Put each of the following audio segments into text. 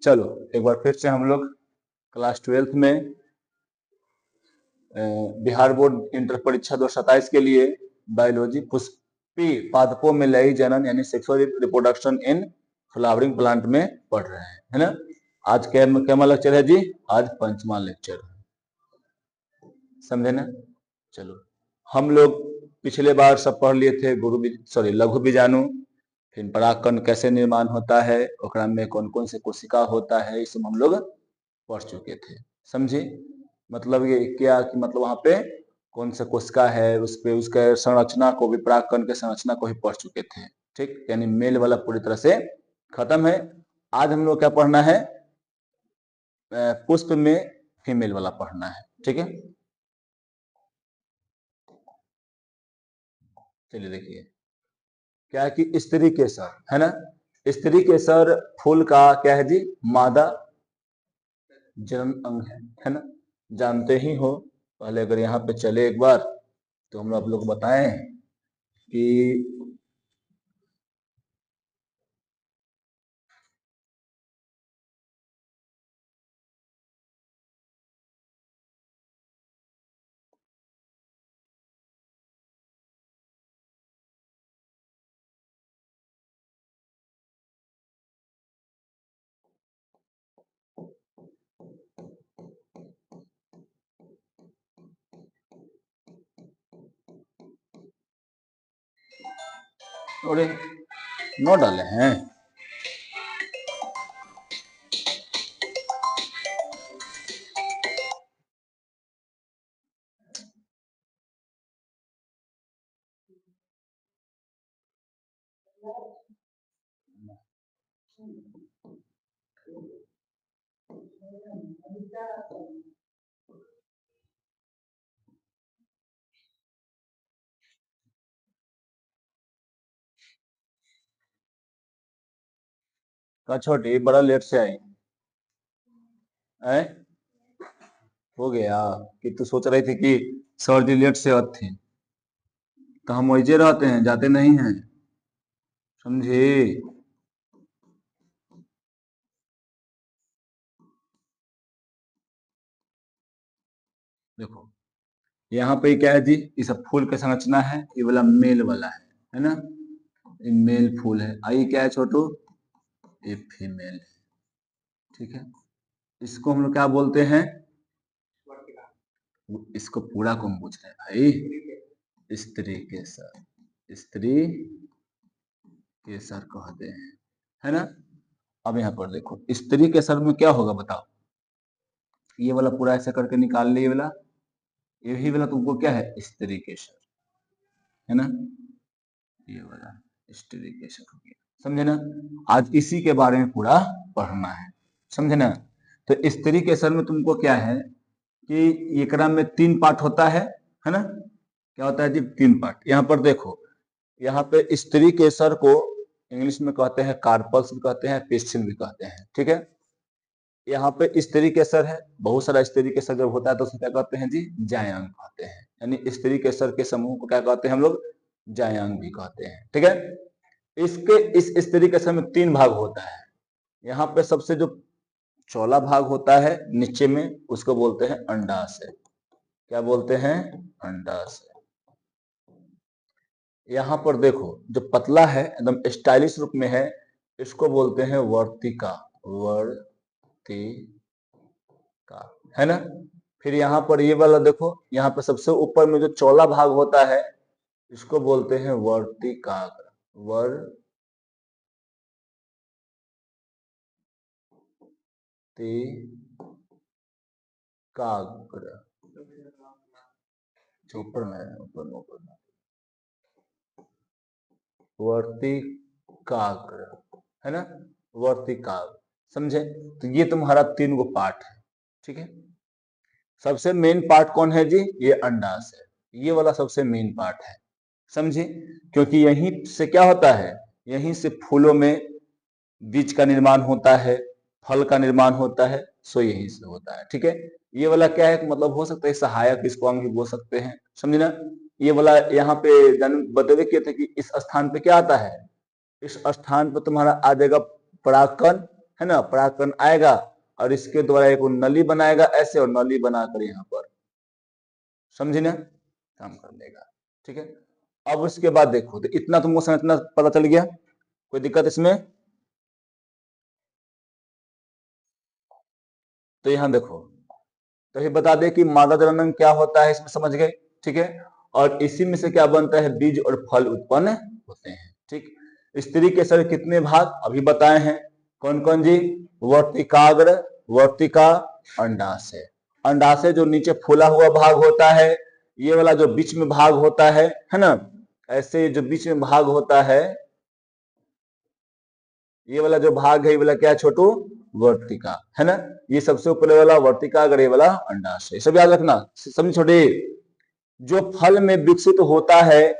चलो एक बार फिर से हम लोग क्लास 12th में बिहार बोर्ड इंटर परीक्षा 2027 के लिए बायोलॉजी पुष्पी पादपों में लई जनन यानी sexual reproduction in flowering plant में पढ़ रहे हैं, है ना। आज क्या लेक्चर है जी? आज पंचमा लेक्चर है, समझे ना। चलो हम लोग पिछले बार सब पढ़ लिए थे लघु बीजाणु, फिर परागकण कैसे निर्माण होता है, ओकरा में कौन कौन से कोशिका होता है, ये सब हम लोग पढ़ चुके थे, समझे। मतलब ये क्या कि मतलब वहां पे कौन सा कोशिका है, उस पे उसके संरचना को भी, परागकण के संरचना को भी पढ़ चुके थे, ठीक। यानी मेल वाला पूरी तरह से खत्म है। आज हम लोग क्या पढ़ना है? पुष्प में फीमेल वाला पढ़ना है, ठीक है। चलिए देखिए क्या है कि स्त्री केसर, है ना। स्त्री केसर फूल का क्या है जी? मादा जन्म अंग है ना। जानते ही हो। पहले अगर यहाँ पे चले एक बार तो हम आप लोग बताएं कि थोड़े नोट डाले हैं। का छोटी बड़ा लेट से आई है। हो गया कि तू सोच रही थी कि सर जी लेट से आते थे, तो हम वही रहते हैं, जाते नहीं हैं, समझे। देखो यहाँ पे क्या है जी? ये सब फूल का संरचना है, ये वाला मेल वाला है ना। ये मेल फूल है। आई क्या है छोटू? ये फीमेल है, ठीक है। इसको हम लोग क्या बोलते हैं? इसको पूरा कौन पूछ रहे हैं भाई? स्त्री केसर, स्त्री केसर कहते हैं, है ना। अब यहाँ पर देखो स्त्री केसर में क्या होगा बताओ। ये वाला पूरा ऐसा करके निकाल ले, ये वाला, यही वाला तुमको क्या है? स्त्री केसर, है ना। ये वाला स्त्री केसर हो गया, समझे ना। आज इसी के बारे में पूरा पढ़ना है, समझे ना। तो स्त्री केसर में तुमको क्या है कि एकरा में 3 पार्ट होता है ना। क्या होता है जी? 3 पार्ट। यहाँ पर देखो, यहाँ पे स्त्री केसर को इंग्लिश में कहते हैं कार्पल्स भी कहते हैं, पिस्टिल भी कहते हैं, ठीक है। यहाँ पे स्त्री केसर है, बहुत सारा स्त्री केसर जब होता है तो उसको क्या कहते हैं जी? जायांग कहते हैं। यानी स्त्री केसर के समूह को क्या कहते हैं हम लोग? जायांग भी कहते हैं, ठीक है। इसके इस स्त्री केसर में 3 भाग होता है। यहाँ पे सबसे जो चौला भाग होता है नीचे में, उसको बोलते हैं अंडाशय। क्या बोलते हैं? अंडाशय। यहाँ पर देखो जो पतला है एकदम स्टाइलिश रूप में है, इसको बोलते हैं वर्तिका, वर्तिका, है ना। फिर यहाँ पर ये वाला देखो, यहाँ पर सबसे ऊपर में जो चौला भाग होता है इसको बोलते हैं वर्तिकाग्र, वर्तिकाग्र। ऊपर में, ऊपर में वर्तिकाग्र, है ना। वर्तिकाग्र, समझे। तो ये तुम्हारा 3 गो पार्ट है, ठीक है। सबसे मेन पार्ट कौन है जी? ये अंडाशय, ये वाला सबसे मेन पार्ट है, समझे। क्योंकि यहीं से क्या होता है? यहीं से फूलों में बीज का निर्माण होता है, फल का निर्माण होता है, सो यहीं से होता है, ठीक है। ये वाला क्या है? मतलब हो सकता है सहायक, इसको अंग भी बोल सकते हैं, समझे ना। ये वाला यहाँ पे बतवे किए थे कि इस स्थान पे क्या आता है? इस स्थान पर तुम्हारा आ जाएगा परागकण, है ना, परागकण आएगा और इसके द्वारा एक नली बनाएगा ऐसे, और नली बनाकर यहाँ पर, समझे ना, काम कर लेगा। ठीक है, अब उसके बाद देखो, तो इतना तुमको समझना पता चल गया, कोई दिक्कत इसमें? तो यहाँ देखो, तो ये बता दे कि मादा जनन क्या होता है, इसमें समझ गए। ठीक है, और इसी में से क्या बनता है, बीज और फल उत्पन्न होते हैं। ठीक, स्त्री के शरीर कितने भाग अभी बताए हैं, कौन कौन जी? वर्तिकाग्र, वर्तिका, अंडाशय। अंडाशय जो नीचे फूला हुआ भाग होता है, ये वाला जो बीच में भाग होता है ना, ऐसे जो बीच में भाग होता है, ये वाला जो भाग है, ये वाला क्या है छोटू? वर्तिका, है ना। ये सबसे ऊपर वाला वर्तिका, अगर ये वाला अंडाशय, सब याद रखना, समझ छोटे। जो फल में विकसित होता है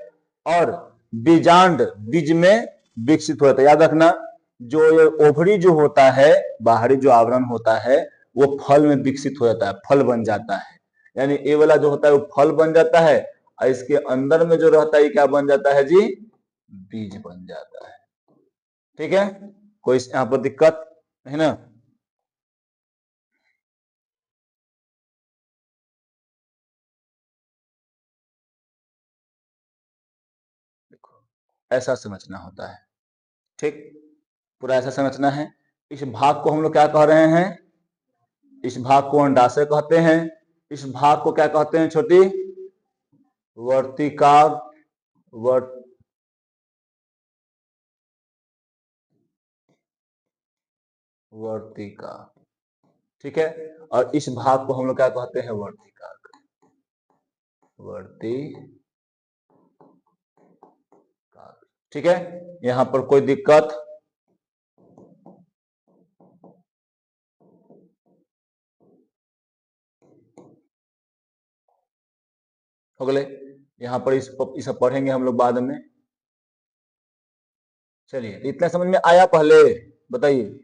और बीजांड बीज में विकसित होता है, याद रखना, जो ये ओभरी जो होता है, बाहरी जो आवरण होता है, वो फल में विकसित हो जाता है, फल बन जाता है। यानी ये वाला जो होता है वो फल बन जाता है, और इसके अंदर में जो रहता है ये क्या बन जाता है जी? बीज बन जाता है। ठीक है, कोई यहाँ पर दिक्कत है ना? देखो, ऐसा समझना होता है। ठीक, पूरा ऐसा समझना है। इस भाग को हम लोग क्या कह रहे हैं? इस भाग को अंडाशय कहते हैं। इस भाग को क्या कहते हैं छोटी? वर्तिका, वर्त वर्तिका। ठीक है, और इस भाग को हम लोग क्या कहते हैं? वर्तिका, वर्तिका। ठीक है, यहां पर कोई दिक्कत? हो गए, यहां पर इस सब पढ़ेंगे हम लोग बाद में। चलिए, इतना समझ में आया पहले? बताइए।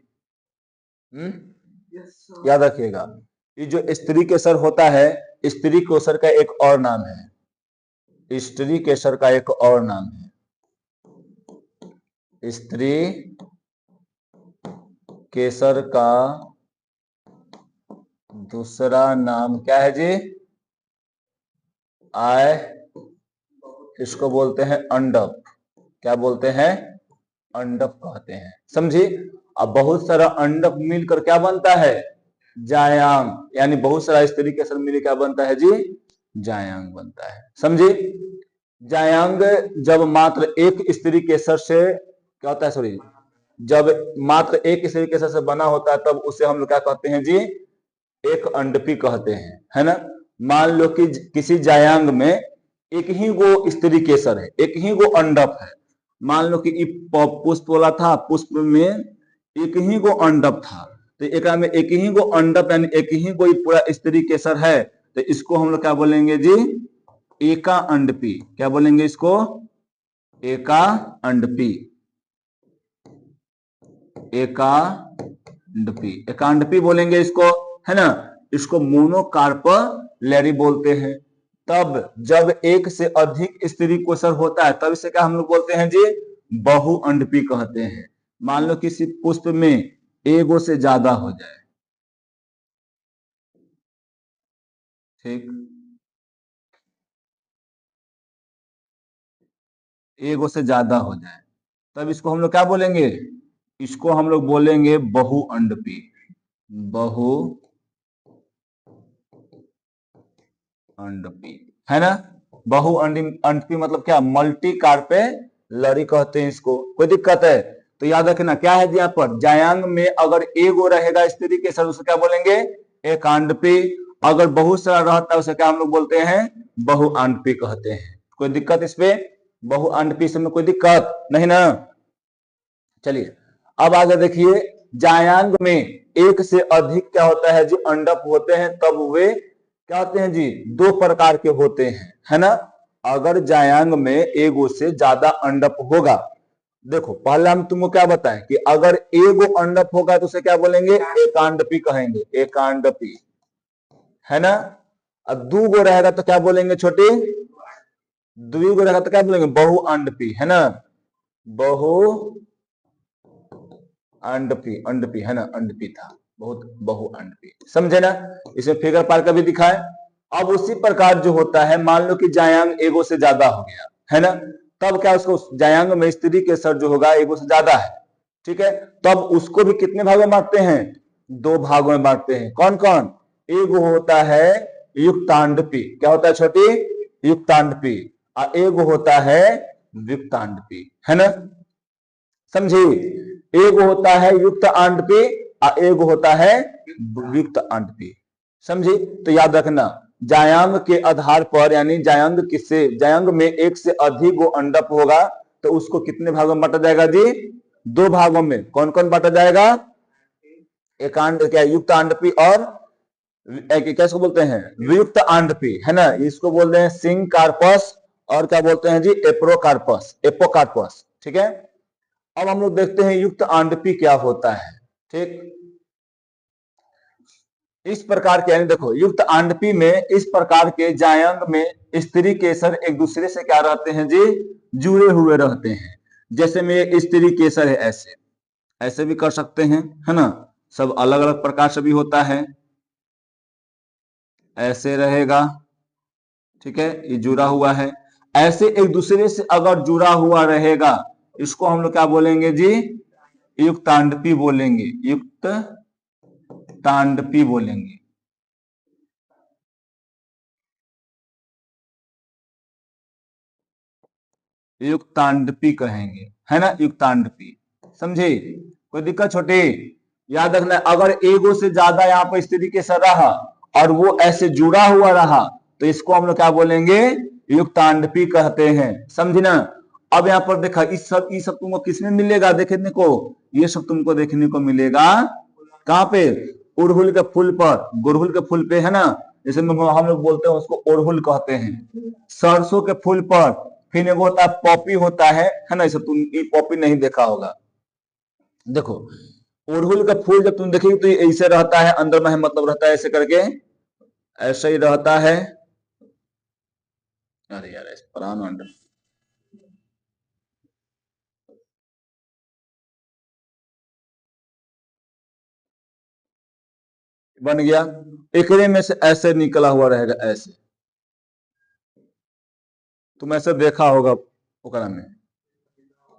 याद रखिएगा, ये जो स्त्री केसर होता है, स्त्री केसर का एक और नाम है, स्त्री केसर का एक और नाम है, स्त्री केसर का दूसरा नाम क्या है जी? आय, इसको बोलते हैं अंडप। क्या बोलते हैं? अंडप कहते हैं, समझे। अब बहुत सारा अंडप मिलकर क्या बनता है? जायांग, यानी बहुत सारा स्त्री केसर मिलकर क्या बनता है जी? जायांग बनता है, समझे। जायांग जब मात्र एक स्त्री केसर से क्या होता है, सॉरी, जब मात्र एक स्त्री केसर से बना होता है, तब उसे हम लोग क्या कहते हैं जी? एक अंडपी कहते हैं, है ना। मान लो कि किसी जायांग में एक ही गो स्त्री केसर है, एक ही गो अंडप है। मान लो कि पुष्प वाला था, पुष्प में एक ही गो अंडप था, तो एक में एक ही गो अंडप यानी एक ही गो पूरा स्त्री केसर है, तो इसको हम लोग क्या बोलेंगे जी? एका अंडपी। क्या बोलेंगे इसको? एका अंडपी, एकांडपी, एकांडपी बोलेंगे इसको, है ना। इसको मोनोकार्प लैरी बोलते हैं। तब जब एक से अधिक स्त्री कोशर होता है, तब इसे क्या हम लोग बोलते हैं जी? बहुअंडपी कहते हैं। मान लो किसी पुष्प में एगो से ज्यादा हो जाए, ठीक, एगो से ज्यादा हो जाए, तब इसको हम लोग क्या बोलेंगे? इसको हम लोग बोलेंगे बहुअंडपी, बहु अंडपी, है ना। बहु अंडपी मतलब क्या? मल्टी कार्पेलरी कहते हैं इसको। कोई दिक्कत है? तो याद रखना क्या है यहाँ पर, जायांग में अगर एगो रहेगा स्त्री के सर, उसे क्या बोलेंगे? एकांडपी। अगर बहुत सारा रहता है उसे क्या हम लोग बोलते हैं? बहुआंडपी कहते हैं। कोई दिक्कत इस पे? बहुआंडपी में कोई दिक्कत नहीं ना? चलिए, अब आगे देखिए, जायांग में एक से अधिक क्या होता है जो अंडप होते हैं, तब वे क्या होते हैं जी? दो प्रकार के होते हैं, है ना। अगर जायांग में एगो से ज्यादा अंडप होगा, देखो पहले हम तुमको क्या बताएं कि अगर एगो अंडप होगा तो उसे क्या बोलेंगे? एकांडपी कहेंगे, एकांडपी, है ना। अब दू गो रहेगा तो क्या बोलेंगे छोटी? दुई गो रहेगा तो क्या बोलेंगे? बहुअंडपी, है ना। बहु अंडपी, अंडपी है ना, अंडपी था, बहुत बहु अंडपी, समझे ना। इसमें फिगर पार का भी दिखाए। अब उसी प्रकार जो होता है, मान लो कि जायांग एगो से ज्यादा हो गया है ना, तब क्या उसको जायांग में स्त्री के सर जो होगा एगो से ज्यादा है, ठीक है, तब उसको भी कितने भागों में बांटते हैं, दो भागों में बांटते हैं। कौन कौन, एगो होता है युक्तांडपी, क्या होता है छोटी, युक्तांडपी, और एगो होता है विक्तांडपी, है ना, समझी। एक होता है युक्त आंडपी और एक होता है वियुक्त आंडपी, समझी। तो याद रखना, जायांग के आधार पर, यानी जायांग किससे, जायांग में एक से अधिक वो अंडप होगा तो उसको कितने भागों में बांटा जाएगा जी, दो भागों में। कौन कौन बांटा जाएगा, एकांड क्या, युक्त आंडपी और कैसे बोलते हैं, वियुक्त आंडपी, है ना, इसको बोलते हैं सिंग कार्पस और क्या बोलते हैं जी, एप्रोकार्पस, एपोकार्पस, ठीक है। अब हम लोग देखते हैं युक्त आंडपी क्या होता है, ठीक। इस प्रकार के, यानी देखो युक्त आंडपी में इस प्रकार के जायंग में स्त्री केसर एक दूसरे से क्या रहते हैं जी, जुड़े हुए रहते हैं। जैसे में ये स्त्री केसर है, ऐसे ऐसे भी कर सकते हैं, है ना, सब अलग अलग प्रकार से भी होता है, ऐसे रहेगा, ठीक है, ये जुड़ा हुआ है। ऐसे एक दूसरे से अगर जुड़ा हुआ रहेगा, इसको हम लोग क्या बोलेंगे जी, युक्त तांडपी बोलेंगे, युक्त तांडपी बोलेंगे, युक्त तांडपी कहेंगे, है ना, युक्त तांडपी, समझे। कोई दिक्कत छोटी, याद रखना, अगर एगो से ज्यादा यहाँ पर स्थिति के सर रहा और वो ऐसे जुड़ा हुआ रहा तो इसको हम लोग क्या बोलेंगे, युक्त तांडपी कहते हैं, समझे ना। अब यहाँ पर देखा, इस सब तुमको किसमें मिलेगा देखने को, ये सब तुमको देखने को मिलेगा कहाँ पे, उड़हुल के फूल पर, गुड़हुल के फूल पे, है ना, जैसे हम लोग बोलते हैं उसको उड़हुल कहते हैं, सरसों के फूल पर, फिर एक होता है पॉपी होता है ना, इसे तुम ये पॉपी नहीं देखा होगा। देखो उड़हुल का फूल जब तुम देखोगे तो ये ऐसे रहता है, अंदर में है मतलब रहता है ऐसे करके, ऐसे ही रहता है। अरे यार प्राण अंडर बन गया, एकरे में से ऐसे निकला हुआ रहेगा, ऐसे तुम ऐसे देखा होगा ओकरा में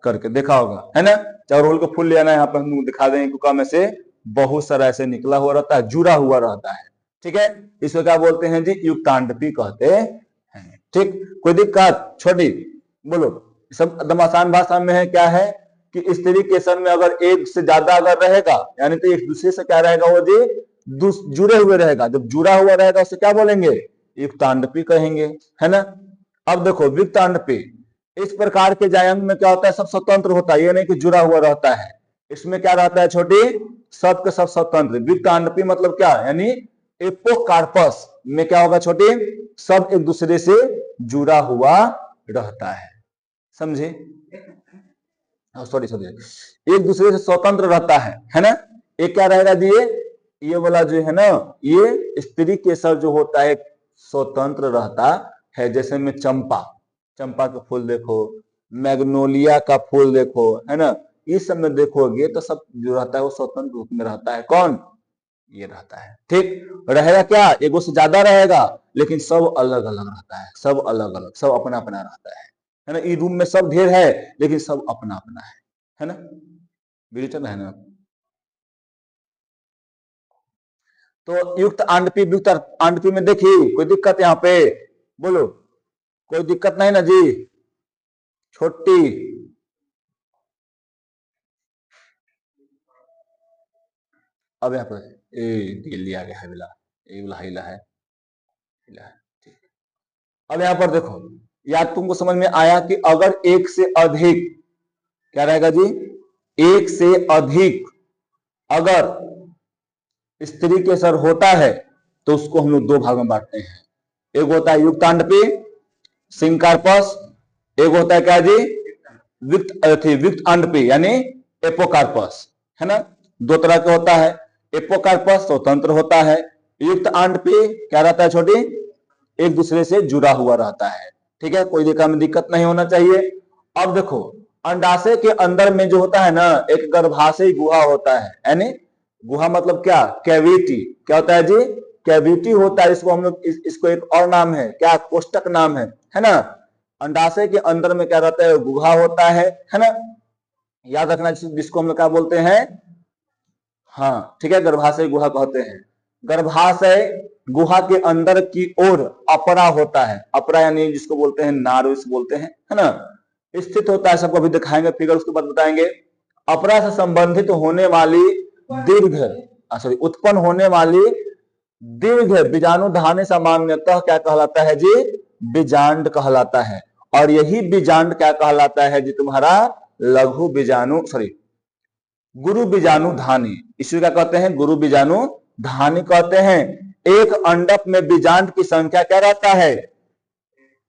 करके देखा होगा, है ना। चारोल का फूल ले आना, यहाँ पर हम दिखा देंगे, कुका में से बहुत सारा ऐसे निकला हुआ रहता है, जुड़ा हुआ रहता है, ठीक है, इसको क्या बोलते हैं जी, युक्तांडपी कहते हैं, ठीक। कोई दिक्कत छोटी, बोलो, सब एकदम आसान भाषा में है, क्या है कि स्त्री केसर में अगर एक से ज्यादा अगर रहेगा, यानी तो एक दूसरे से क्या रहेगा वो जी, जुड़े हुए रहेगा, जब जुड़ा हुआ रहेगा उसे क्या बोलेंगे, युक्तांडपी कहेंगे, है ना। अब देखो विक्तांडपी, इस प्रकार के जायंग में क्या होता है, सब स्वतंत्र होता है, ये नहीं कि जुड़ा हुआ रहता है, इसमें क्या रहता है छोटी, सब के सब स्वतंत्र। विक्तांडपी मतलब क्या, यानी एपोकार्पस में क्या होगा छोटी, सब एक दूसरे से जुड़ा हुआ रहता है, समझे। सॉरी सॉरी, एक दूसरे से स्वतंत्र रहता है ना। एक क्या रहेगा जी, ये वाला जो है ना, ये स्त्री केसर जो होता है स्वतंत्र रहता है। जैसे में चंपा, चंपा का फूल देखो, मैग्नोलिया का फूल देखो, है ना, इस सब में देखोगे तो सब जो रहता है वो स्वतंत्र रूप में रहता है। कौन, ये रहता है, ठीक। रहेगा क्या, एगो से ज्यादा रहेगा, लेकिन सब अलग अलग रहता है, सब अलग अलग, सब अपना अपना रहता है ना। इस रूम में सब ढेर है लेकिन सब अपना अपना है ना, डिजिटल है ना। तो युक्त आंडपी युक्त आंडपी में देखिए, कोई दिक्कत यहाँ पे, बोलो, कोई दिक्कत नहीं ना जी, छोटी। अब यहाँ पर दिल्ली आ गया है, बिला ये वाला हिला है, हिला है, ठीक। अब यहाँ पर देखो, याद तुमको समझ में आया कि अगर एक से अधिक, क्या रहेगा जी, एक से अधिक अगर स्त्री के सर होता है तो उसको हम लोग दो भागों में बांटते हैं। एक होता है युक्तांडपी सिंकारपस, एक होता है क्या जी, विक्त अंडपी यानी एपोकार्पस, है ना। दो तरह का होता है, एपोकार्पस स्वतंत्र होता है, युक्त अंडपी क्या रहता है छोटी, एक दूसरे से जुड़ा हुआ रहता है, ठीक है। कोई दिक्कत में दिक्कत नहीं होना चाहिए। अब देखो, अंडाशय के अंदर में जो होता है ना, एक गर्भाशय गुहा होता है, यानी गुहा मतलब क्या, कैविटी। क्या होता है जी, कैविटी होता है। इसको हम लोग इसको एक और नाम है क्या, कोष्टक नाम है ना। अंडाशय के अंदर में क्या रहता है, गुहा होता है ना। याद रखना, जिसको हम लोग क्या बोलते हैं, हाँ ठीक है, गर्भाशय गुहा कहते हैं। गर्भाशय गुहा के अंदर की ओर अपरा होता है। अपरा यानी जिसको बोलते हैं नारुस बोलते हैं, है ना, स्थित होता है। सबको अभी दिखाएंगे फिगर, उसके बाद बताएंगे। अपरा से संबंधित होने वाली दीर्घ सॉरी उत्पन्न होने वाली दीर्घ बीजाणुधानी सामान्यतः क्या कहलाता है जी, बीजांड कहलाता है। और यही बीजांड क्या कहलाता है जी, तुम्हारा लघु बीजाणु सॉरी गुरु बीजाणु धानी। इसे क्या कहते हैं, गुरु बीजाणु धानी कहते हैं। एक अंडक में बीजांड की संख्या क्या रहता है,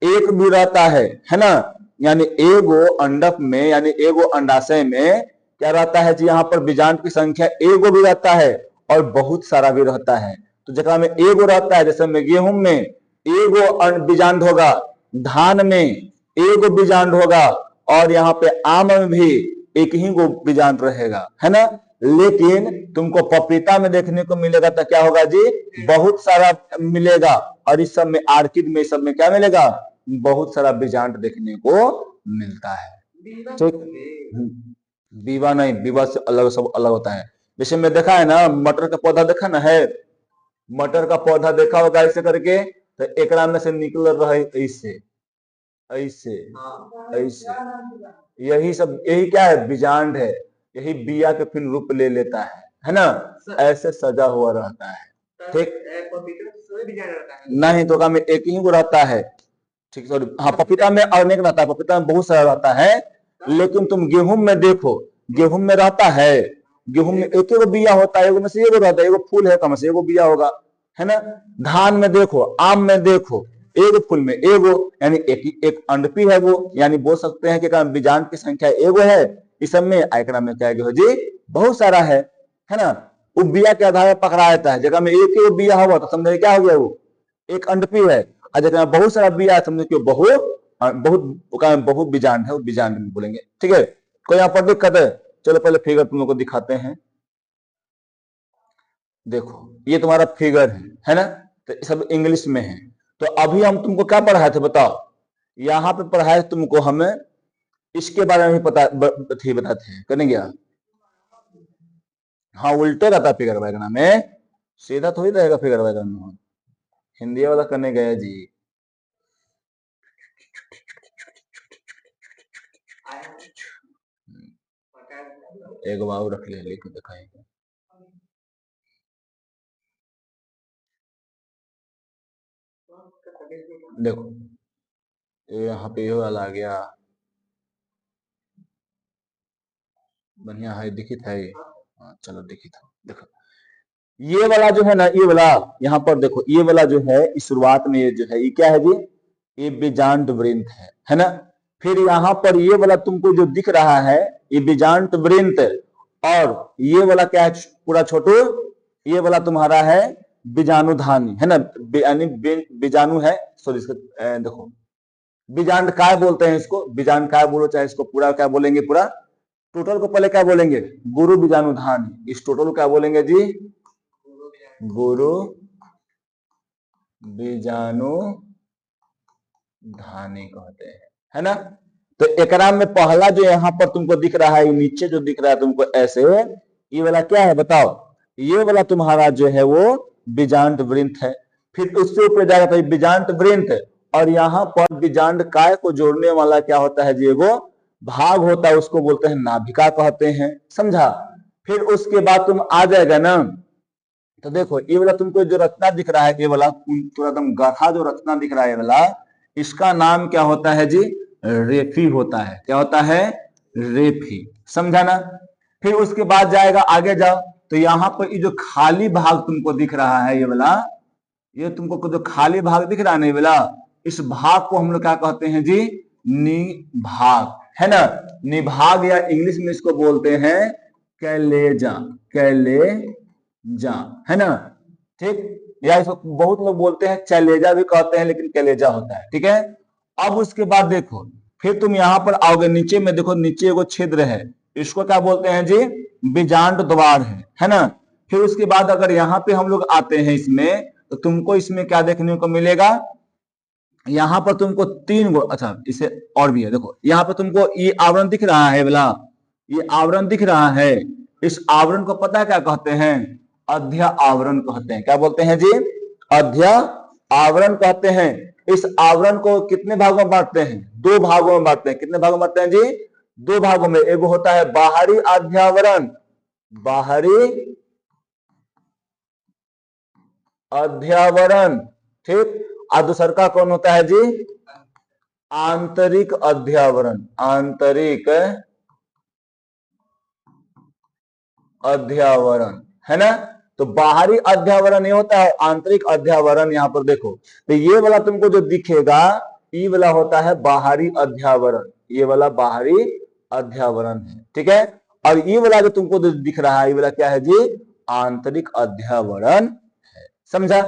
एक भी रहता है ना। यानी एगो अंडक में यानी एगो अंडाशय में क्या रहता है जी, यहाँ पर बीजांड की संख्या एगो भी रहता है और बहुत सारा भी रहता है। तो जगह में एगो रहता है, जैसे में गेहूं में एगो बीजांड होगा, धान में एगो बीजांड होगा, और यहाँ पे आम में भी एक ही गो बीजांड रहेगा, है ना। लेकिन तुमको पपीता में देखने को मिलेगा तो क्या होगा जी, बहुत सारा मिलेगा। और इस सब में आर्किड में सब में क्या मिलेगा, बहुत सारा बीजांड देखने को मिलता है। ठीक, बीवा नहीं, बीवा से अलग, सब अलग होता है। जैसे मैं देखा है ना, मटर का पौधा देखा ना है, मटर का पौधा देखा होगा ऐसे करके, तो एकरा में से निकल रहे ऐसे ऐसे ऐसे, यही सब, यही क्या है, बीजांड है। यही बिया के फिर रूप ले लेता है ना, ऐसे सजा हुआ रहता है। ठीक, नहीं तो में एक ही को रहता है। ठीक, सॉरी, हाँ पपीता में अनेक रहता है, पपीता में बहुत सारा रहता है। लेकिन तुम गेहूं में देखो, गेहूं में रहता है, गेहूं में एक एगो बिया होता है, एगो में से एगो रहता है, एगो फूल है, कम से एगो बिया होगा, है ना। धान में देखो, आम में देखो, एगो फूल में एगो, यानी एक अंडपी है वो, यानी बोल सकते हैं कि बीजांड की संख्या एगो है। इस सब में आयकड़ा में क्या जी, बहुत सारा है ना। वो बिया के आधार पर पकड़ा जाता है। जगह में एक ही बिया होगा तो समझे क्या हो गया, वो एक अंडपी है। और जगह में बहुत सारा बिया समझे कि बहुत बहुत बहुत बीजांड है, वो बीजांड में बोलेंगे। ठीक है, कोई यहाँ पर दिक्कत है? चलो पहले फिगर तुम लोग को दिखाते हैं। देखो ये तुम्हारा फिगर है ना, तो सब इंग्लिश में है। तो अभी हम तुमको क्या पढ़ाए थे बताओ, यहाँ पे पढ़ाए तुमको हमें इसके बारे में बताते हैं, करने गया। हाँ उल्टे रहता फिगर वैगना में, सीधा थोड़ी रहेगा फिगर वैगना में। हिंदी वाला करने गया जी। एक बार रख लिया, लिख दिखाएंगे। देखो यहाँ पे ये वाला आ गया, बढ़िया है, दिखित है। हाँ चलो दिखित है। देखो ये वाला जो है ना, ये वाला यहाँ पर देखो, ये वाला जो है इस शुरुआत में ये जो है, ये क्या है जी, ये बीजांड वृंत है ना। फिर यहाँ पर ये वाला तुमको जो दिख रहा है, ये बीजांड वृंत, और ये वाला क्या है, पूरा छोटू, ये वाला तुम्हारा है बीजाणुधानी, है ना, यानी बीजाणु है। सॉरी, देखो बीजांड काय बोलते हैं इसको, बीजांड काय बोलो, चाहे इसको पूरा क्या बोलेंगे, पूरा टोटल को पहले क्या बोलेंगे, गुरु बीजाणुधानी। इस टोटल को क्या बोलेंगे जी, गुरु बीजाणु धानी कहते हैं, है ना। तो एकरा में पहला जो यहाँ पर तुमको दिख रहा है, नीचे जो दिख रहा है तुमको ऐसे, ये वाला क्या है बताओ, ये वाला तुम्हारा जो है वो बीजांड वृंत है। फिर उससे ऊपर जाएगा तो बीजांड वृंत, और यहाँ पर बीजांड काय को जोड़ने वाला क्या होता है जी, वो भाग होता है, उसको बोलते हैं नाभिका कहते हैं, समझा। फिर उसके बाद तुम आ जाएगा ना, तो देखो ये वाला तुमको जो रचना दिख रहा है, ये वाला पूरा एकदम गाथा जो रचना दिख रहा है, ये वाला, इसका नाम क्या होता है जी, रेफी होता है। क्या होता है, रेफी, समझा ना। फिर उसके बाद जाएगा, आगे जाओ तो यहाँ पर ये जो खाली भाग तुमको दिख रहा है, ये वाला, ये तुमको जो खाली भाग दिख रहा है ना, ये वाला, इस भाग को हम लोग क्या कहते हैं जी, निभाग, है ना। निभाग या इंग्लिश में इसको बोलते हैं कैलेजा, कैलेजा, है ना। ठीक, या इसको बहुत लोग बोलते हैं चैलेजा भी कहते हैं, लेकिन कैलेजा होता है। ठीक है, अब उसके बाद देखो, फिर तुम यहाँ पर आओगे नीचे में, देखो नीचे एगो छिद्र है, इसको क्या बोलते हैं जी, बीजांड द्वार है ना। फिर उसके बाद अगर यहाँ पे हम लोग आते हैं इसमें, तो तुमको इसमें क्या देखने को मिलेगा, यहाँ पर तुमको तीन गो, अच्छा इसे और भी है, देखो यहाँ पर तुमको ये आवरण दिख रहा है बोला, ये आवरण दिख रहा है, इस आवरण को पता है क्या कहते हैं, अध्या आवरण कहते हैं। क्या बोलते हैं जी, अध्या आवरण कहते हैं। इस आवरण को कितने भागों में बांटते हैं, दो भागों में बांटते हैं। कितने भागों में बांटते हैं जी, दो भागों में। एक होता है बाहरी अध्यावरण, बाहरी अध्यावरण, ठीक। और दूसर का कौन होता है जी, आंतरिक अध्यावरण, आंतरिक अध्यावरण, है ना। तो बाहरी अध्यावरण ये होता है, आंतरिक अध्यावरण यहाँ पर देखो, तो ये वाला तुमको जो दिखेगा, ये वाला होता है बाहरी अध्यावरण, ये वाला बाहरी अध्यावरण है, ठीक है। और ये वाला जो तुमको दिख रहा है, ये वाला क्या है जी, आंतरिक अध्यावरण है। समझा,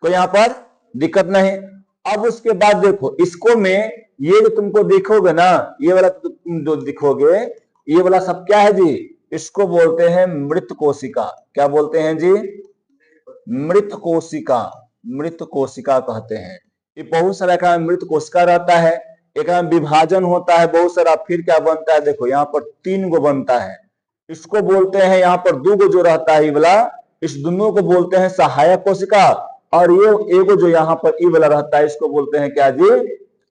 कोई यहाँ पर दिक्कत नहीं। अब उसके बाद देखो इसको में, ये जो तुमको देखोगे ना, ये वाला तुम जो दिखोगे, ये वाला सब क्या है जी, इसको बोलते हैं मृत कोशिका। क्या बोलते हैं जी, मृत कोशिका, मृत कोशिका कहते हैं। ये बहुत सारा का मृत कोशिका रहता है, एक विभाजन होता है बहुत सारा। फिर क्या बनता है, देखो यहाँ पर तीन गो बनता है, इसको बोलते हैं, यहाँ पर दो गो जो रहता है ये वाला, इस दोनों को बोलते हैं सहायक कोशिका। और ये एगो जो यहाँ पर ये वाला रहता है, इसको बोलते हैं क्या जी,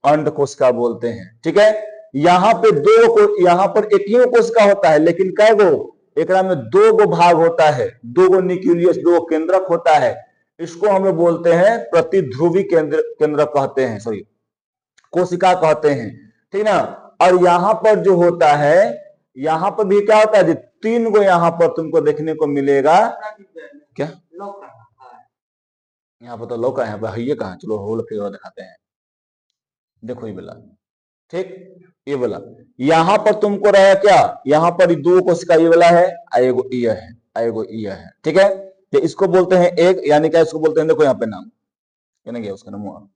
अंड कोशिका बोलते हैं, ठीक है। यहाँ पे दो को, यहाँ पर एक ही कोशिका होता है, लेकिन कै गो, एक में दो गो भाग होता है, दो गो न्यूक्लियस, दो केंद्रक होता है। इसको हम लोग बोलते हैं प्रतिध्रुवी केंद्रक कहते हैं, सॉरी कोशिका कहते हैं, ठीक ना। और यहाँ पर जो होता है, यहाँ पर भी क्या होता है जी, तीन गो यहाँ पर तुमको देखने को मिलेगा। क्या यहाँ पर तो लौका है, यहाँ पर है कहाँ, चलो होल फिगर दिखाते हैं। देखो ये वाला, ठीक, ये वाला यहाँ पर तुमको रहेगा क्या, यहाँ पर दो कोशिका ये वाला है, एगो ये है, एगो ये है, ठीक है। तो इसको बोलते हैं एक, यानी क्या इसको बोलते हैं, देखो यहाँ पे नाम क्या उसका नाम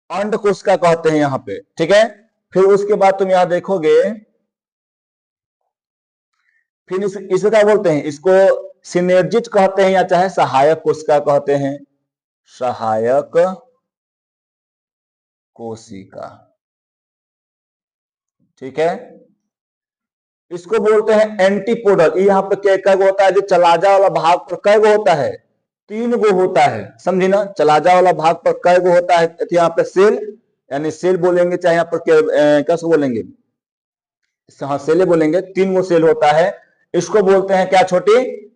अंड कोशिका कहते हैं यहाँ पे, ठीक है। फिर उसके बाद तुम यहाँ देखोगे, फिर इसको क्या बोलते हैं, इसको सिनेर्जिट कहते हैं, या चाहे सहायक कोशिका कहते हैं, सहायक कोशिका, ठीक है। इसको बोलते हैं एंटीपोडल। यहाँ पे क्या होता है, जो चलाजा वाला भाग पर कै गो होता है, तीन गो होता है, समझी ना। चलाजा वाला भाग पर कै गो होता है, यहाँ पे सेल, यानी सेल बोलेंगे, चाहे यहाँ पर क्या बोलेंगे, हाँ सेले बोलेंगे, तीन गो सेल होता है। इसको बोलते हैं क्या छोटी,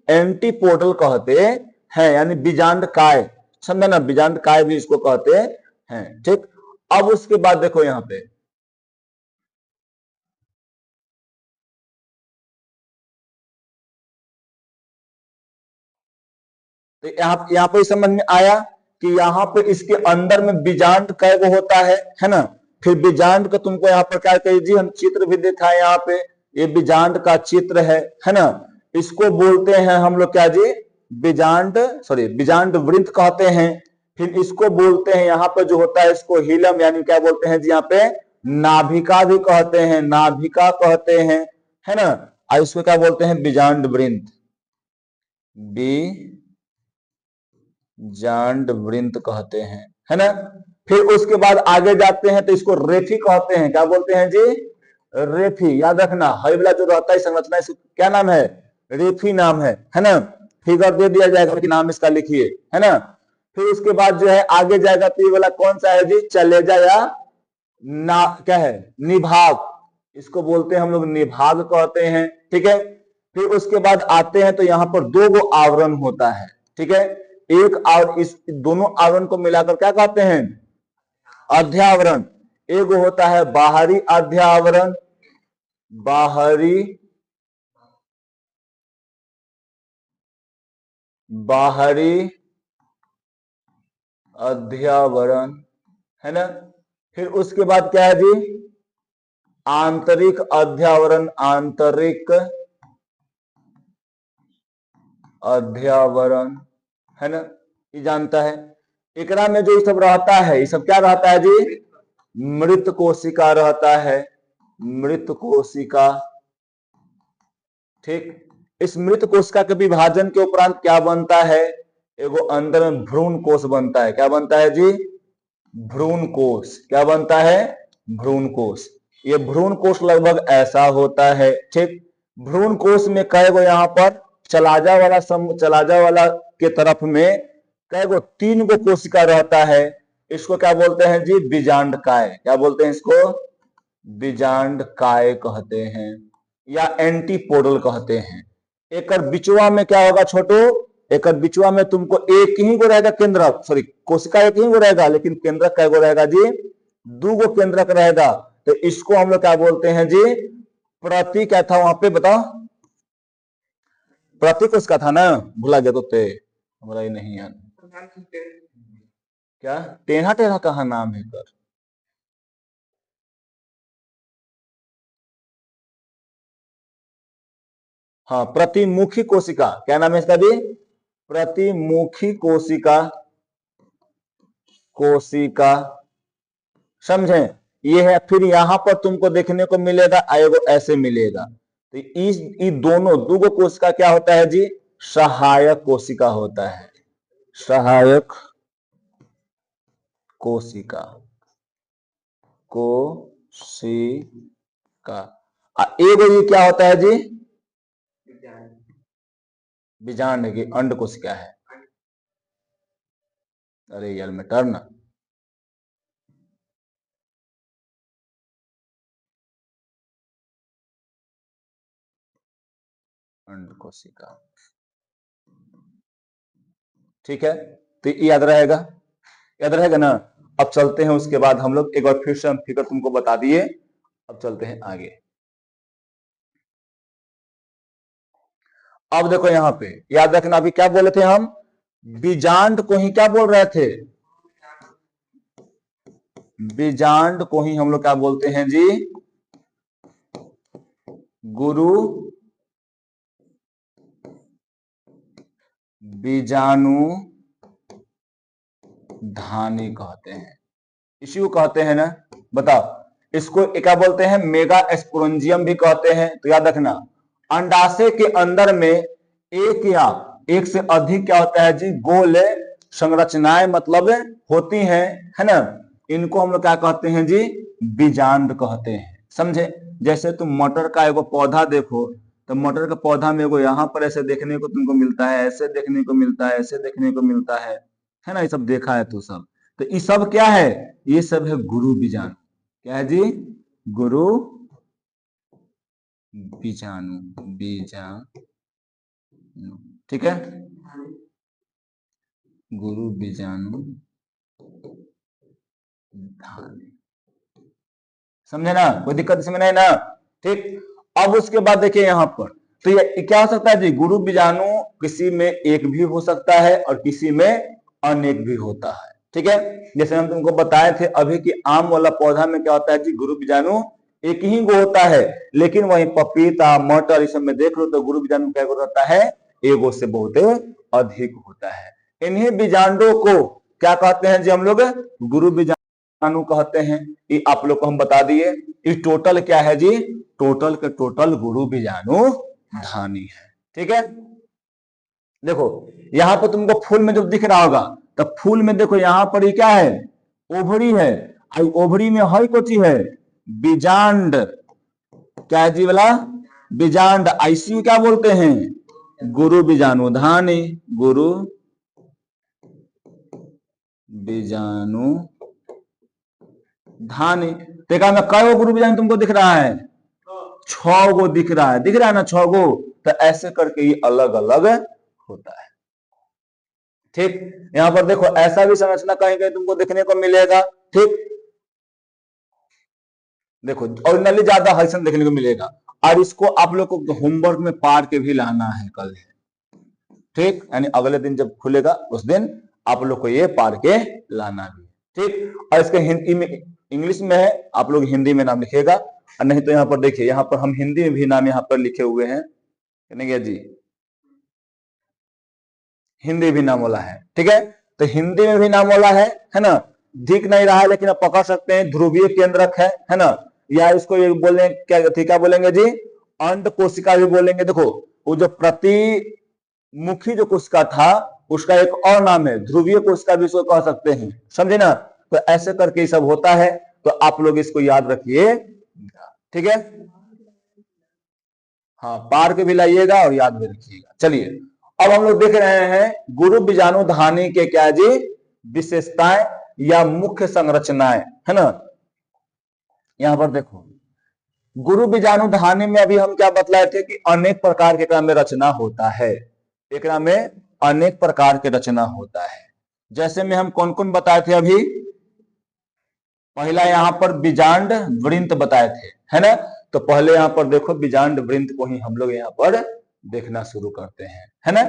एंटीपोडल कहते हैं, यानी बीजांड काय, समझा ना, बीजांड काय भी इसको कहते हैं, ठीक। अब उसके बाद देखो यहाँ पे, तो यहाँ पे समझ में आया कि यहाँ पे इसके अंदर में बीजांड कै गो होता है ना। फिर बीजांड का तुमको यहाँ पर क्या कही जी, हम चित्र भी दिखाए यहाँ पे, ये बीजांड का चित्र है ना। इसको बोलते हैं हम लोग क्या जी, बीजांड, सॉरी बीजांड वृंत कहते हैं। फिर इसको बोलते हैं यहाँ पे जो होता है, इसको हीलम, यानी क्या बोलते हैं जी, यहाँ पे नाभिका भी कहते हैं, नाभिका कहते हैं, है ना। और इसको क्या बोलते हैं, बीजांड वृंत, बीजांड वृंत कहते हैं, है ना। फिर उसके बाद आगे जाते हैं तो इसको रेफी कहते हैं। क्या बोलते हैं जी, रेफी। याद रखना, हईबला जो रहता है संरचना, इसका क्या नाम है, रेफी नाम है ना। फिगर दे दिया जाएगा कि नाम इसका लिखिए, है ना। फिर उसके बाद जो है आगे जाएगा तो ये वाला कौन सा है जी, चलेजा या ना, क्या है, निभाग, इसको बोलते हैं हम लोग निभाग कहते हैं, ठीक है। फिर उसके बाद आते हैं तो यहाँ पर दो गो आवरण होता है, ठीक है। एक और इस दोनों आवरण को मिलाकर क्या कहते हैं, अध्यावरण। एक होता है बाहरी अध्यावरण, बाहरी बाहरी अध्यावरण, है ना। फिर उसके बाद क्या है जी, आंतरिक अध्यावरण, आंतरिक अध्यावरण, है ना। ये जानता है, एकरा में जो ये सब रहता है, ये सब क्या रहता है जी, मृत कोशिका रहता है, मृत कोशिका। ठीक, इस मृत कोशिका के विभाजन के उपरांत क्या बनता है? एगो अंदर में भ्रूण कोष बनता है। क्या बनता है जी? भ्रूण कोष। क्या बनता है? भ्रूण कोष। ये भ्रूण कोष लगभग ऐसा होता है। ठीक, भ्रूण कोष में कई गो यहाँ पर चलाजा वाला के तरफ में कई गो 3 गो कोशिका रहता है। इसको क्या बोलते हैं जी? बीजांडकाय। क्या बोलते हैं इसको? बीजांडकाय कहते हैं या एंटीपोडल कहते हैं। एक बिचवा में क्या होगा छोटो? एक बिचवा में तुमको एक ही गो रहेगा केंद्रक, सॉरी कोशिका एक ही गो रहेगा, लेकिन केंद्रक कै गो रहेगा जी? 2 गो केंद्रक रहेगा। तो इसको हम लोग क्या बोलते हैं जी? प्रति क्या था वहां पे बताओ? प्रति कोशिका था ना, भुला गया तो ते हमारा ही नहीं है। क्या टेढ़ा टेढ़ा कहा नाम है कर? हाँ, प्रतिमुखी कोशिका। क्या नाम है इसका भी? प्रतिमुखी कोशिका। कोशिका, समझे? ये है। फिर यहां पर तुमको देखने को मिलेगा एगो ऐसे मिलेगा। तो इस दोनों 2 गो कोशिका क्या होता है जी? सहायक कोशिका होता है। सहायक कोशिका। कोशिका। एगो ये क्या होता है जी? बीजांड की अंड कोशिका है। अरे यार मिटर ना। अंड कोशिका। ठीक है, तो याद रहेगा, याद रहेगा ना। अब चलते हैं, उसके बाद हम लोग एक बार फिर से हम फिगर तुमको बता दिए। अब चलते हैं आगे। अब देखो यहां पे याद रखना, अभी क्या बोले थे हम? बीजांड को ही क्या बोल रहे थे? बीजांड को ही हम लोग क्या बोलते हैं जी? गुरु बीजाणु धानी कहते हैं। इसी को कहते हैं ना, बताओ। इसको क्या बोलते हैं? मेगा स्पोरेंजियम भी कहते हैं। तो याद रखना, अंडाशय के अंदर में एक या एक से अधिक क्या होता है जी? गोल संरचनाएं मतलब होती हैं, है ना। इनको हम लोग क्या कहते हैं जी? बीजांड कहते हैं। समझे? जैसे तुम मटर का एगो पौधा देखो, तो मटर का पौधा में एगो यहाँ पर ऐसे देखने को तुमको मिलता है, ऐसे देखने को मिलता है, ऐसे देखने को मिलता है ना। ये सब देखा है तू सब। तो ये सब क्या है? ये सब है गुरु बीजाणु। क्या है जी? गुरु बीजाणु। बीजाणु, ठीक है। गुरु बीजाणु धानी। समझे ना? कोई दिक्कत इसमें नहीं ना? ठीक। अब उसके बाद देखिए यहां पर, तो ये क्या हो सकता है जी? गुरु बीजाणु किसी में एक भी हो सकता है और किसी में अनेक भी होता है। ठीक है, जैसे हम तुमको बताए थे अभी कि आम वाला पौधा में क्या होता है जी? गुरु बीजाणु एक ही गो होता है। लेकिन वही पपीता, मटर, इस सब में देख लो तो गुरु बीजाणु क्या होता है? एगो से बहुत अधिक होता है। इन्हीं बीजांडों को क्या कहते हैं जी हम लोग? गुरु बीजाणु कहते हैं। ये आप लोग को हम बता दिए। ये टोटल क्या है जी? टोटल के टोटल गुरु बीजाणु धानी है। ठीक है, देखो यहां पर तुमको फूल में जो दिख रहा होगा, तो फूल में देखो यहां पर ये क्या है? ओभरी है। ओभरी में हई कोची है? बीजांड। क्या है जी वाला? बीजांड। आईसीयू क्या बोलते हैं? गुरु बीजाणु धानी। गुरु बीजाणु धानी। देखा मैं कई गुरु बीजाणु तुमको दिख रहा है? 6 गो दिख रहा है। दिख रहा है ना 6 गो? तो ऐसे करके ये अलग अलग होता है। ठीक, यहां पर देखो ऐसा भी संरचना कहीं कहीं तुमको देखने को मिलेगा। ठीक, देखो ओरिजिनली ज्यादा हलचल देखने को मिलेगा। और इसको आप लोग को होमवर्क में पार के भी लाना है कल। ठीक, यानी अगले दिन जब खुलेगा उस दिन आप लोग को ये पार के लाना भी। ठीक, और इसके हिंदी में, इंग्लिश में है, आप लोग हिंदी में नाम लिखेगा। और नहीं तो यहाँ पर देखिए, यहाँ पर हम हिंदी में भी नाम यहाँ पर लिखे हुए हैं। नहीं जी, हिंदी भी नाम वाला है। ठीक है, तो हिंदी में भी नाम वाला है ना। दिख नहीं रहा है लेकिन आप पकड़ सकते हैं, ध्रुवीय केंद्रक है ना, या इसको ये बोलेंगे क्या बोलेंगे जी, अंड कोशिका भी बोलेंगे। देखो वो जो प्रतिमुखी जो कोशिका था उसका एक और नाम है ध्रुवीय कोशिका भी इसको कह सकते हैं, समझे ना। तो ऐसे करके सब होता है, तो आप लोग इसको याद रखिए, ठीक है। हाँ, पार के भी लाइएगा और याद भी रखिएगा। चलिए अब हम लोग देख रहे हैं गुरु बीजाणु धानी के क्या जी विशेषताएं या मुख्य संरचनाएं, है ना। यहां पर देखो गुरु बीजाणु धानी में अभी हम क्या बतलाए थे कि अनेक प्रकार के एकरा में रचना होता है, एकरा में अनेक प्रकार के रचना होता है। जैसे में हम कौन कौन बताए थे अभी, पहला यहां पर बीजांड वृंत बताए थे, है ना। तो पहले यहां पर देखो बीजांड वृंत को ही हम लोग यहां पर देखना शुरू करते हैं, है ना।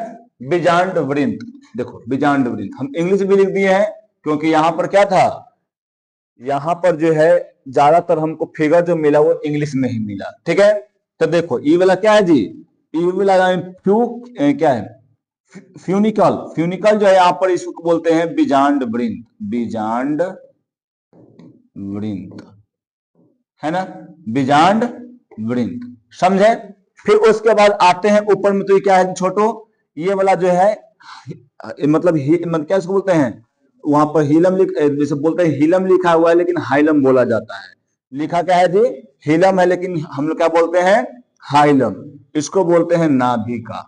बीजांड वृंत, देखो बीजांड वृंत हम इंग्लिश भी लिख दिए हैं क्योंकि यहां पर क्या था, यहां पर जो है ज्यादातर हमको फिगर जो मिला वो इंग्लिश में ही मिला, ठीक है। तो देखो ये वाला क्या है जी, ये वाला क्या है, फ्यूनिकल, फ्यूनिकल जो है यहाँ पर इसको बोलते हैं बीजांड वृंत, बीजांड वृंत, है ना, बीजांड वृंत, समझे। फिर उसके बाद आते हैं ऊपर में, तो ये क्या है छोटो, ये वाला जो है मतलब क्या इसको बोलते हैं, वहां पर हीलम जैसे बोलते हैं हीलम लिखा हुआ है लेकिन हाइलम बोला जाता है, लिखा क्या है जी हीलम है लेकिन हम लोग क्या बोलते हैं हाइलम, इसको बोलते हैं नाभिका,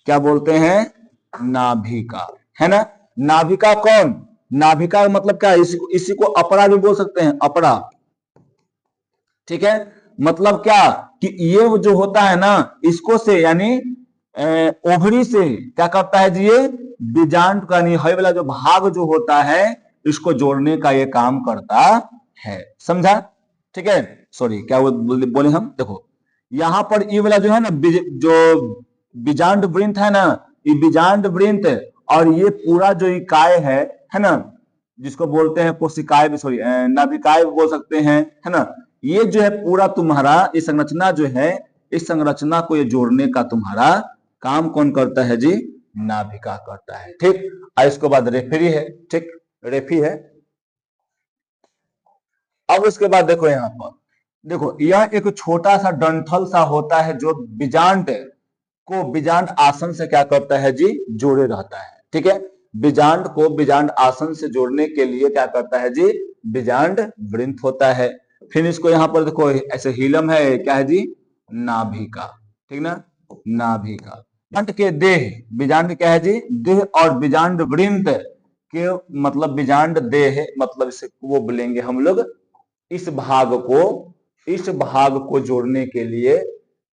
क्या बोलते हैं नाभिका, है ना। नाभिका कौन, नाभिका मतलब क्या, इसी को अपरा भी बोल सकते हैं, अपरा, ठीक है। मतलब क्या कि ये जो होता है ना इसको से यानी ओवरी से क्या करता है जी, ये बीजांड का नहीं है वाला जो भाग जो होता है इसको जोड़ने का ये काम करता है, समझा, ठीक है। सॉरी क्या बोले हम, देखो यहां पर ये वाला जो है ना जो बीजांड वृंत है ना, ये बीजांड वृंत और ये पूरा जो इकाई है ना, जिसको बोलते हैं कोशिकाएं, सॉरी नाभिकाएं बोल सकते हैं, है ना। ये जो है पूरा तुम्हारा ये संरचना जो है, इस संरचना को ये जोड़ने का तुम्हारा काम कौन करता है जी, नाभिका करता है, ठीक। और इसके बाद रेफरी है, ठीक, रेफी है। अब उसके बाद देखो यहां पर, देखो यह एक छोटा सा डंठल सा होता है जो बीजांड को बीजांड आसन से क्या करता है जी, जोड़े रहता है, ठीक है। बीजांड को बीजांड आसन से जोड़ने के लिए क्या करता है जी, बीजांड वृंत होता है। फिर इसको यहां पर देखो ऐसे हीलम है, क्या है जी, नाभिका, ठीक ना, नाभिका। बीजांड के देह, बीजांड क्या है जी, देह, और बीजांड वृंत के मतलब बीजांड देह मतलब इसे वो बोलेंगे हम लोग इस भाग को जोड़ने के लिए,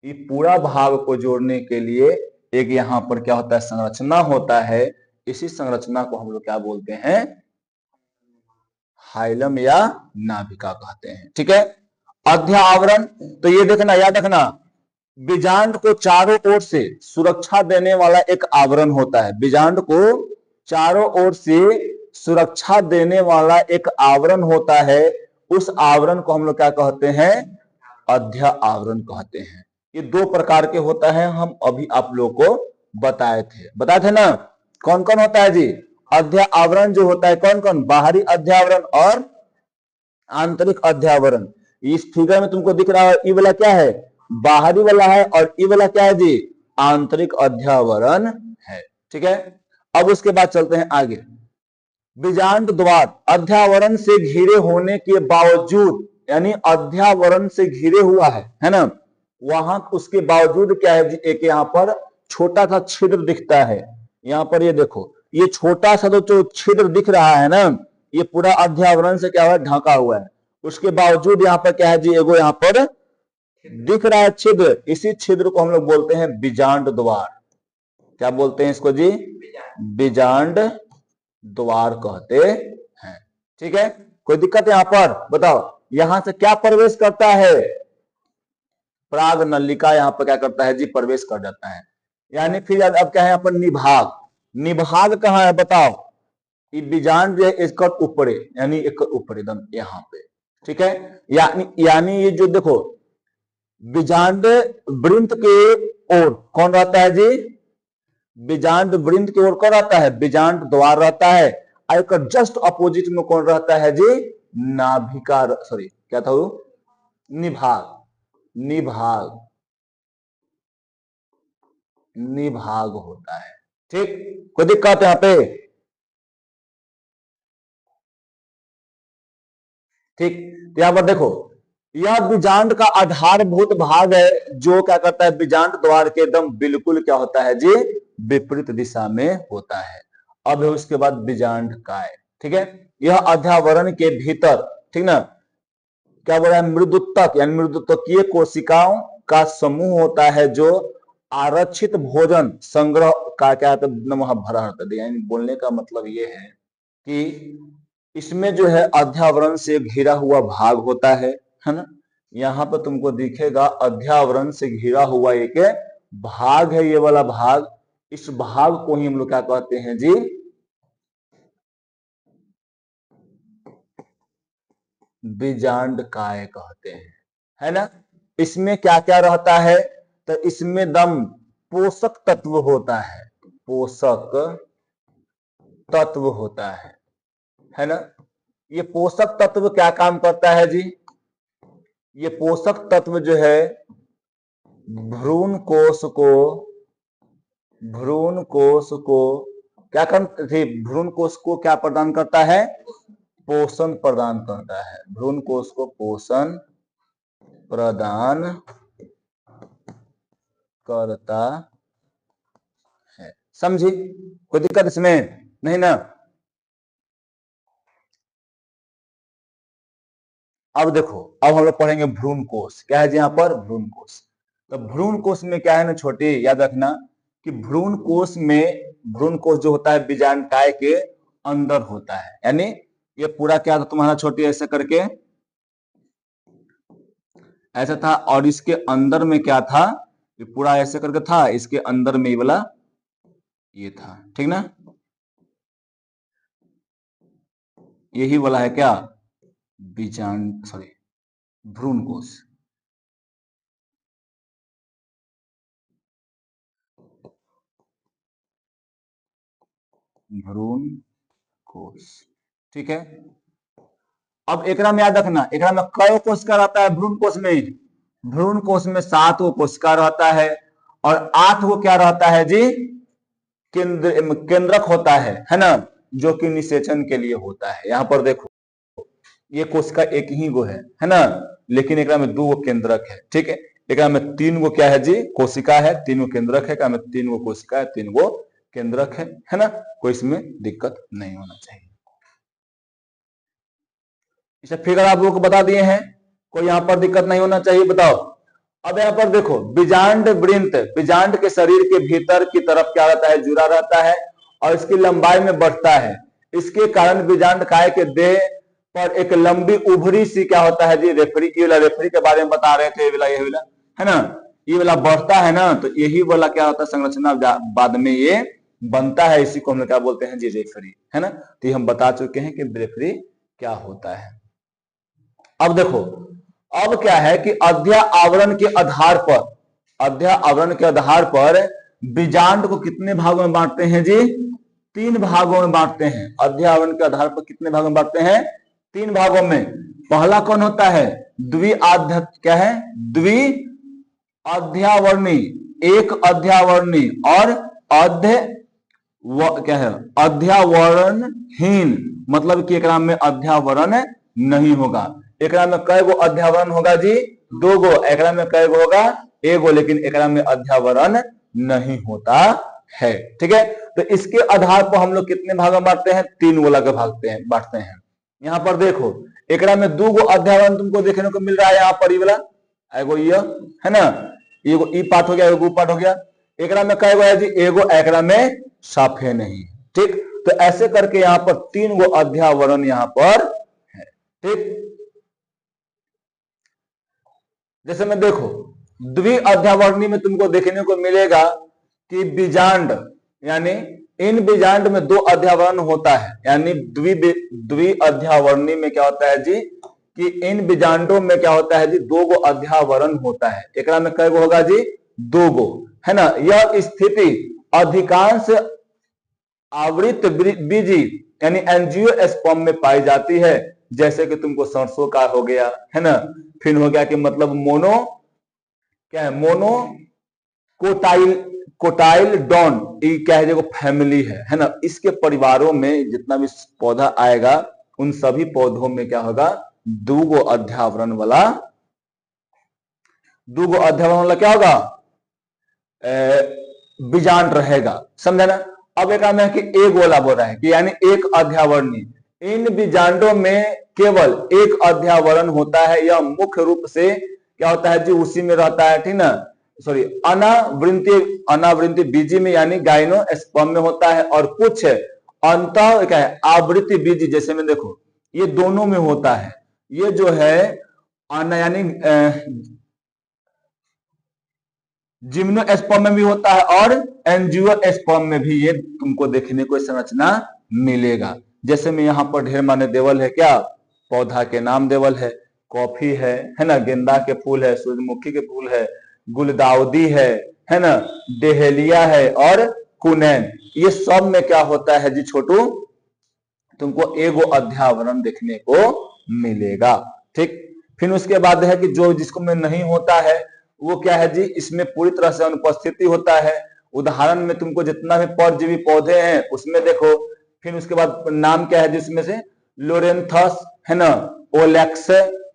ये पूरा भाग को जोड़ने के लिए एक यहाँ पर क्या होता है, संरचना होता है। इसी संरचना को हम लोग क्या बोलते हैं, हाइलम या नाभिका कहते हैं, ठीक है। अध्या आवरण, तो ये देखना, याद रखना, बीजांड को चारों ओर से सुरक्षा देने वाला एक आवरण होता है, बीजांड को चारों ओर से सुरक्षा देने वाला एक आवरण होता है। उस आवरण को हम लोग क्या कहते हैं, अध्या आवरण कहते हैं। ये दो प्रकार के होता है, हम अभी आप लोग को बताए थे ना, कौन कौन होता है जी, अध्या आवरण जो होता है कौन कौन, बाहरी अध्यावरण और आंतरिक अध्यावरण। इस फिगर में तुमको दिख रहा है ये वाला क्या है, बाहरी वाला है, और ये वाला क्या है जी, आंतरिक अध्यावरण है, ठीक है। अब उसके बाद चलते हैं आगे। बीजांड द्वार अध्यावरण से घिरे होने के बावजूद, यानी अध्यावरण से घिरे हुआ है ना, वहां उसके बावजूद क्या है जी, एक यहाँ पर छोटा सा छिद्र दिखता है। यहाँ पर ये देखो, ये छोटा सा जो छिद्र दिख रहा है ना, ये पूरा अध्यावरण से क्या हुआ, ढका हुआ है। उसके बावजूद यहाँ पर क्या है जी, एगो यहाँ पर दिख रहा है छिद्र, इसी छिद्र को हम लोग बोलते हैं बीजांड द्वार। क्या बोलते हैं इसको जी, बीजांड द्वार कहते हैं, ठीक है। कोई दिक्कत यहाँ पर बताओ, यहां से क्या प्रवेश करता है, प्राग नलिका यहाँ पर क्या करता है जी, प्रवेश कर जाता है। यानी फिर अब क्या है यहाँ पर निभाग, निभाग कहाँ है बताओ, ये बीजांड जो है इसका ऊपरे, यानी एक ऊपर एकदम यहाँ पे, ठीक है। यानी ये जो देखो बीजांड वृंत के ओर कौन रहता है जी, बीजांड वृंत की ओर कौन रहता है, बीजांड द्वार रहता है, एकर जस्ट अपोजिट में कौन रहता है जी? नाभिका, सॉरी क्या था वो? निभाग। निभाग, निभाग होता है। ठीक, कोई दिक्कत यहां पे? ठीक, तो यहां पर देखो, यह बीजांड का आधारभूत भाग है जो क्या करता है? बीजांड द्वार के एकदम बिल्कुल क्या होता है जी? विपरीत दिशा में होता है। अब है उसके बाद बीजांड काय। ठीक है, यह अध्यावरण के भीतर, ठीक ना, क्या बोला है? मृदुत्तक यानी मृदुत्वकीय कोशिकाओं का समूह होता है जो आरक्षित भोजन संग्रह का क्या वहां भरा रहता है। यानी बोलने का मतलब ये है कि इसमें जो है अध्यावरण से घिरा हुआ भाग होता है ना। यहाँ पर तुमको दिखेगा अध्यावरण से घिरा हुआ एक भाग है, ये वाला भाग। इस भाग को ही हम लोग क्या कहते हैं जी? बीजांड काय कहते हैं, है ना। इसमें क्या क्या रहता है? तो इसमें दम पोषक तत्व होता है, पोषक तत्व होता है ना। ये पोषक तत्व क्या काम करता है जी? ये पोषक तत्व जो है भ्रूण कोश को, भ्रूण कोश को क्या करते? भ्रूण कोश को क्या प्रदान करता है? पोषण प्रदान करता है। भ्रूण कोश को पोषण प्रदान करता है। समझी? कोई दिक्कत इसमें नहीं ना? अब देखो, अब हम लोग पढ़ेंगे भ्रूण कोश। क्या है जी यहाँ पर? भ्रूण कोश। तो भ्रूण कोश में क्या है ना छोटे, याद रखना कि भ्रूण कोश में, भ्रूण कोश जो होता है बीजांडकाय के अंदर होता है। यानी ये पूरा क्या था तुम्हारा छोटी, ऐसे करके ऐसा था, और इसके अंदर में क्या था? ये पूरा ऐसे करके था, इसके अंदर में ये वाला ये था, ठीक ना। यही वाला है क्या? बीजांड, सॉरी भ्रूण कोश। भ्रूण कोश, ठीक है। अब एकरा में याद रखना, एकरा में कई कोशिका रहता है भ्रूण कोश में? भ्रूण कोश में 7 कोशिका रहता है, और 8 क्या रहता है जी? केंद्रक होता है ना, जो कि निषेचन के लिए होता है। यहाँ पर देखो, ये कोशिका एक ही गो है ना, लेकिन एकरा में 2 केंद्रक है। ठीक है, एकरा में 3 गो क्या है जी? कोशिका है, 3 गो केंद्रक है। एकरा में 3 गो कोशिका है, 3 गो केंद्रक है ना। कोई इसमें दिक्कत नहीं होना चाहिए। इसे फिगर आप लोग को बता दिए हैं, कोई यहाँ पर दिक्कत नहीं होना चाहिए। बताओ, अब यहाँ पर देखो, बीजांड वृंत, बीजांड के शरीर के भीतर की तरफ क्या रहता है? जुड़ा रहता है, और इसकी लंबाई में बढ़ता है। इसके कारण बीजांड काय के देह पर एक लंबी उभरी सी क्या होता है जी? रेफरी। ये वाला रेफरी के बारे में बता रहे थे, ये वाला है ना, ये वाला बढ़ता है ना, तो यही वाला क्या होता है? संरचना बाद में ये बनता है। इसी को हम लोग क्या बोलते हैं जी? रेफरी, है ना। तो हम बता चुके हैं कि रेफरी क्या होता है। अब देखो, अब क्या है कि अध्या आवरण के आधार पर, अध्या आवरण के आधार पर बीजांड को कितने भागों में बांटते हैं जी? 3 भागों में बांटते हैं। अध्या आवरण के आधार पर कितने भागों में बांटते हैं? 3 भागों में। पहला कौन होता है? द्विआध्य, क्या है? द्वि अध्यावरणी, एक अध्यावरणी, और अध्य क्या है? अध्यावरणहीन, मतलब कि एकरा में अध्यावरण नहीं होगा। एकरा में कई गो अध्यावरण होगा जी? 2 गो। एकरा में कई गो होगा? 1 गो, लेकिन एकरा में अध्यावरण नहीं होता है। ठीक है, तो इसके आधार पर हम लोग कितने भाग में बांटते हैं? 3 गो लगे बांटते हैं। यहाँ पर देखो, एकरा में 2 गो अध्यावरण तुमको देखने को मिल रहा है। यहाँ पर ये वाला एगो ये है ना, एगो ई पार्ट हो गया, एगो पार्ट हो गया। एकरा में कई गो है जी? एगो। एकरा में साफे नहीं। ठीक, तो ऐसे करके यहाँ पर 3 गो अध्यावरण यहाँ पर है। ठीक, जैसे में देखो, द्वि अध्यावरणी में तुमको देखने को मिलेगा कि बीजांड, यानी इन बीजांड में 2 अध्यावरण होता है। यानी द्वि अध्यावरणी में क्या होता है जी? कि इन बीजांडों में क्या होता है जी? 2 गो अध्यावरण होता है। एकरा में कई गो होगा जी? 2 गो, है ना। यह स्थिति अधिकांश आवृत बीजी यानी एंजियोस्पर्म में पाई जाती है। जैसे कि तुमको सरसों का हो गया, है ना, फिर हो गया कि मतलब मोनो क्या है, मोनो कोटाइल कोटाइलडॉन, ये क्या है, देखो फैमिली है ना। इसके परिवारों में जितना भी पौधा आएगा उन सभी पौधों में क्या होगा, दूगो अध्यावरण वाला क्या होगा, बीजांड रहेगा, समझे ना। अब एक है कि एक गोला बोल रहा है कि यानी एक अध्यावरणी, इन बीजांडों में केवल एक अध्यावरण होता है। यह मुख्य रूप से क्या होता है जी, उसी में रहता है, ठीक ना, सॉरी, अनावृंती बीजी में यानी गाइनोस्पर्म में होता है, और कुछ अंतः क्या है, आवृत्ति बीजी जैसे में देखो ये दोनों में होता है। ये जो है यानी जिम्नोस्पर्म में भी होता है और एंजियोस्पर्म में भी ये तुमको देखने को संरचना मिलेगा। जैसे में यहाँ पर ढेर माने देवल है, क्या पौधा के नाम देवल है, कॉफी है ना, गेंदा के फूल है, सूरजमुखी के फूल है, गुलदाउदी है ना, डेहेलिया है और कुनैन। ये सब में क्या होता है जी छोटू, तुमको एगो अध्यावरण देखने को मिलेगा, ठीक। फिर उसके बाद है कि जो जिसको में नहीं होता है वो क्या है जी, इसमें पूरी तरह से अनुपस्थिति होता है। उदाहरण में तुमको जितना भी परजीवी पौधे हैं उसमें देखो। फिर उसके बाद नाम क्या है जिसमें से, लोरेंथस है ना, ओलेक्स,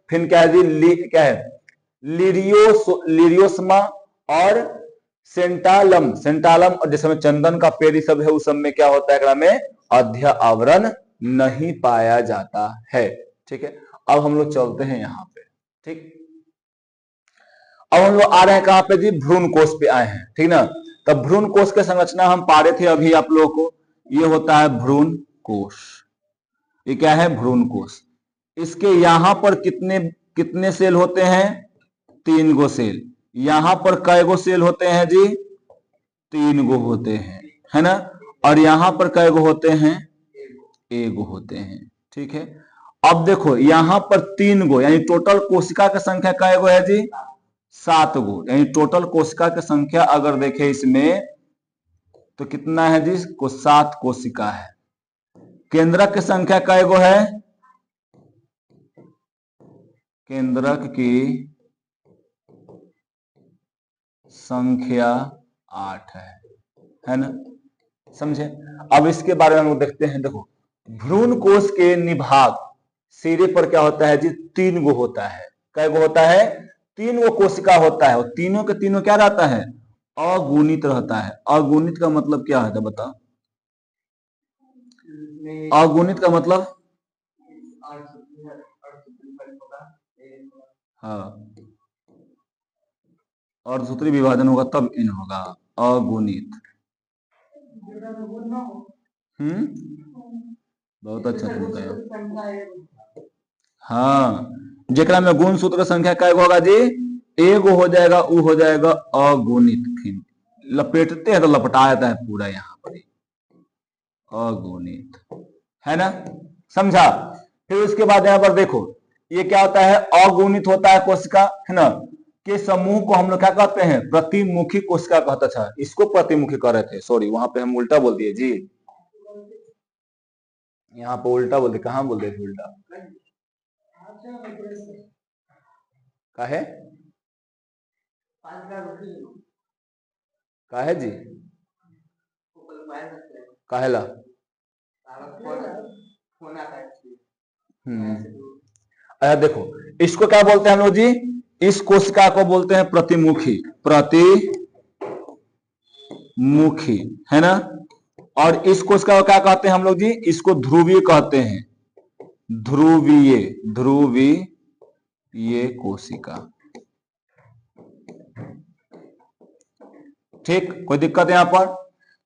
फिर क्या है जी, क्या है, लिरियोसमा और सेंटालम, और जैसे में चंदन का पेड़ सब है उस सब में क्या होता है, में अध्य आवरण नहीं पाया जाता है, ठीक है। अब हम लोग चलते हैं यहाँ पे, ठीक। अब हम लोग आ रहे हैं कहां पे जी, भ्रूण कोष पे आए हैं, ठीक ना। तब भ्रूण कोष की संरचना हम पा रहे थे अभी आप लोगों को, ये होता है भ्रूण कोष। ये क्या है, भ्रूण कोष। इसके यहां पर कितने कितने सेल होते हैं, 3 गो सेल। यहां पर कै गो सेल होते हैं जी, 3 गो होते हैं, है ना। और यहां पर कै गो होते हैं, 1 गो होते हैं, ठीक है। अब देखो यहां पर 3 गो, यानी टोटल कोशिका की संख्या कै गो है जी, 7 गो। यानी टोटल कोशिका की संख्या अगर देखें इसमें तो कितना है जी, 7 कोशिका है। केंद्रक की संख्या कै गो है, केंद्रक की संख्या 8 है ना, समझे। अब इसके बारे में हम देखते हैं। देखो भ्रूण कोष के निभाग सिरे पर क्या होता है जी, 3 गो होता है। कै गो होता है, 3 गो कोशिका होता है, और तीनों के तीनों क्या रहता है, अगुणित रहता है। अगुणित का मतलब क्या है बताओ, अगुणित का मतलब, हाँ, और सूत्री विभाजन होगा तब इन होगा, अगुणित। बहुत अच्छा तुम कहे। हाँ, जेकरा में गुण सूत्र संख्या क्या होगा जी, 1 हो जाएगा, उ हो जाएगा अगुणित। फिर लपेटते हैं तो लपटा जाता है पूरा, यहाँ पर अगुणित, है ना, समझा। फिर उसके बाद यहाँ पर देखो ये क्या होता है, अगुणित होता है कोशिका, है ना, के समूह को हम लोग क्या कहते हैं, प्रतिमुखी कोशिका कहते हैं। इसको प्रतिमुखी कर रहे थे, सॉरी वहां पे हम उल्टा बोल दिए जी, यहाँ पे उल्टा बोल दिए, कहाँ बोल दिए थे उल्टा, काहे काहे जी, काहेला, अच्छा देखो इसको क्या बोलते हैं हम लोग जी, इस कोशिका को बोलते हैं प्रतिमुखी, प्रतिमुखी, है ना। और इस कोशिका को क्या कहते हैं हम लोग जी, इसको ध्रुवीय कहते हैं, ध्रुवीय, ध्रुवीय कोशिका, ठीक। कोई दिक्कत है यहाँ पर,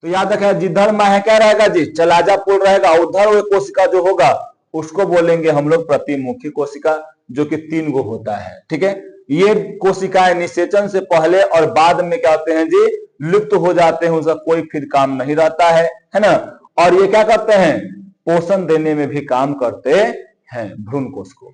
तो याद रखें जिधर माहे क्या रहेगा जी, चलाजा पुल रहेगा, उधर वो कोशिका जो होगा उसको बोलेंगे हम लोग प्रतिमुखी कोशिका, जो कि 3 गो होता है, ठीक है। ये कोशिकाएं निषेचन से पहले और बाद में क्या होते हैं जी, लुप्त हो जाते हैं, उसका कोई फिर काम नहीं रहता है ना। और ये क्या करते हैं, पोषण देने में भी काम करते हैं भ्रूण कोश को।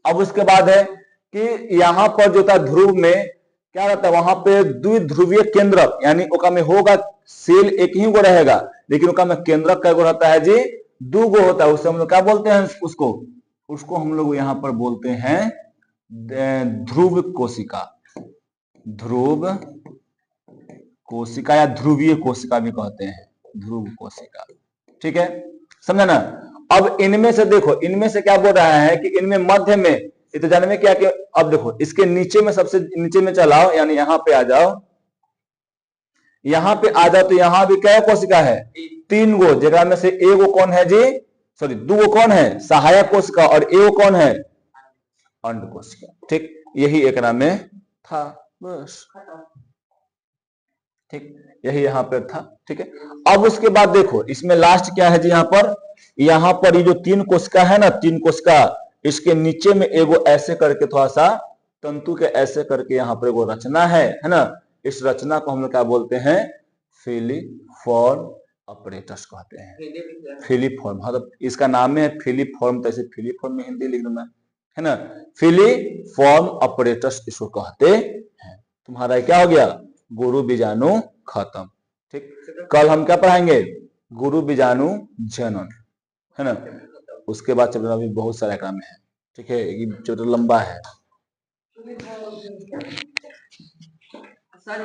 अब उसके बाद है कि यहाँ पर जो था ध्रुव में क्या रहता है, वहां पे द्विध्रुवीय केंद्रक, यानी ओका में होगा सेल एक ही गो रहेगा, लेकिन ओका में केंद्रक क्या रहता है जी, 2 होता है, उससे हम लोग क्या बोलते हैं उसको? उसको हम लोग यहाँ पर बोलते हैं ध्रुव कोशिका। ध्रुव कोशिका या ध्रुवीय कोशिका भी कहते हैं, ध्रुव कोशिका। ठीक है, समझा ना? अब इनमें से देखो, इनमें से क्या बोल रहा है कि इनमें मध्य में, तो जानने में क्या कि अब देखो इसके नीचे में, सबसे नीचे में चलाओ, यानी यहाँ पे आ जाओ, यहाँ पे आ जाओ, तो यहाँ भी क्या कोशिका है? 3 गो, जगह में से एगो कौन है जी? सॉरी, 2 कौन है? सहायक कोशिका, और एगो कौन है? अंड कोशिका। ठीक, यही एक नाम में था, बस। ठीक, यही यहाँ पर था। ठीक है, अब उसके बाद देखो इसमें लास्ट क्या है जी? यहाँ पर ये जो 3 कोशिका है ना, 3 कोशिका, इसके नीचे में एगो ऐसे करके थोड़ा सा तंतु के ऐसे करके यहाँ पर एगो रचना है ना? इस रचना को हम लोग क्या बोलते हैं? फिलीफॉर्म अपरेटस कहते हैं। फिलीफॉर्म, मतलब इसका नाम है फिलीफॉर्म, तो ऐसे फिलीफॉर्म में हिंदी लिख दूंगा, है ना? फिलीफॉर्म अपरेटस इसको कहते हैं। तुम्हारा क्या हो गया? गुरु बीजाणु खत्म। ठीक, कल हम क्या पढ़ाएंगे? गुरु बीजाणु जनन, है ना? उसके बाद चैप्टर अभी बहुत सारे काम है। ठीक है, ये चैप्टर लंबा है। सर